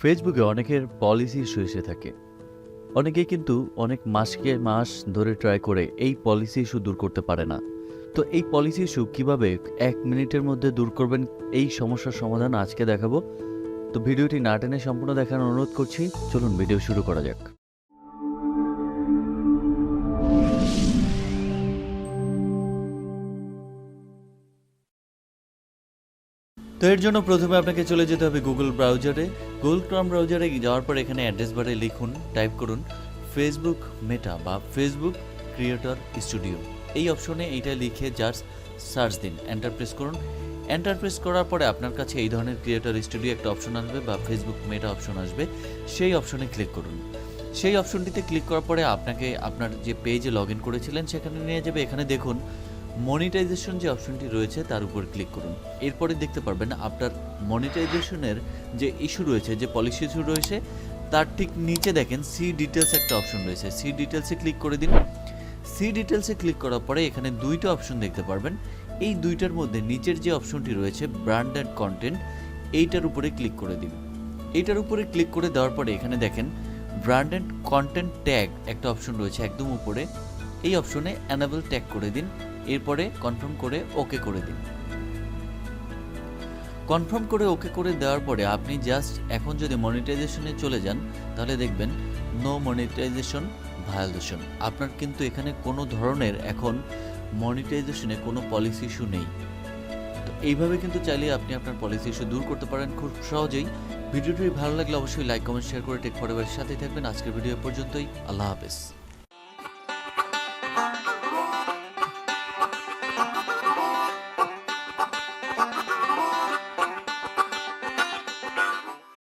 ফেসবুকে অনেকের policy issue এসে থাকে। অনেকেই কিন্তু অনেক মাস ধরে ট্রাই করে এই পলিসি ইস্যু দূর করতে পারে না। তো এই পলিসি ইস্যু কীভাবে 1 মিনিটের মধ্যে দূর করবেন, এই সমস্যার সমাধান আজকে দেখাবো। তো ভিডিওটি না টেনে সম্পূর্ণ দেখার অনুরোধ করছি। চলুন ভিডিও শুরু করা যাক। তো এর জন্য প্রথমে আপনাকে চলে যেতে হবে গুগল ক্রোম ব্রাউজারে যাওয়ার পর এখানে অ্যাড্রেস বারে লিখুন, টাইপ করুন ফেসবুক মেটা বা ফেসবুক ক্রিয়েটর স্টুডিও। এই অপশনে এইটা লিখে জাস্ট সার্চ দিন, এন্টার প্রেস করুন। এন্টার প্রেস করার পরে আপনার কাছে এই ধরনের ক্রিয়েটর স্টুডিও একটা অপশন আসবে বা ফেসবুক মেটা অপশন আসবে, সেই অপশনে ক্লিক করুন। সেই অপশনটিতে ক্লিক করার পরে আপনাকে আপনার যে পেজে লগ ইন করেছিলেন সেখানে নিয়ে যাবে। এখানে দেখুন মনিটাইজেশন যে অপশনটি রয়েছে তার উপর ক্লিক করুন। এরপরে দেখতে পারবেন আপনার মনিটাইজেশনের যে ইস্যু রয়েছে, যে পলিসি ইস্যু রয়েছে, তার ঠিক নিচে দেখেন সি ডিটেলস একটা অপশন রয়েছে। সি ডিটেলসে ক্লিক করে দিন। সি ডিটেলসে ক্লিক করার পরে এখানে দুইটা অপশন দেখতে পারবেন। এই দুইটার মধ্যে নিচের যে অপশনটি রয়েছে ব্র্যান্ডেড কন্টেন্ট, এইটার উপরে ক্লিক করে দিন। এইটার উপরে ক্লিক করে দেওয়ার পরে এখানে দেখেন ব্র্যান্ডেড কন্টেন্ট ট্যাগ একটা অপশন রয়েছে একদম উপরে। এই অপশনে অ্যানাবল ট্যাগ করে দিন। এরপরে কনফার্ম করে ওকে করে দিন। কনফার্ম করে ওকে করে দেওয়ার পরে আপনি জাস্ট এখন যদি মনিটাইজেশনে চলে যান তাহলে দেখবেন নো মনিটাইজেশন ভায়োলেশন। আপনার কিন্তু এখানে কোনো ধরনের এখন মনিটাইজেশনে কোনো পলিসি ইস্যু নেই। তো এইভাবে কিন্তু চাইলে আপনি আপনার পলিসি ইস্যু দূর করতে পারেন খুব সহজেই। ভিডিওটি ভালো লাগলে অবশ্যই লাইক, কমেন্ট, শেয়ার করে টেক ফরএভারের সাথেই থাকবেন। আজকের ভিডিও পর্যন্তই। আল্লাহ হাফেজ।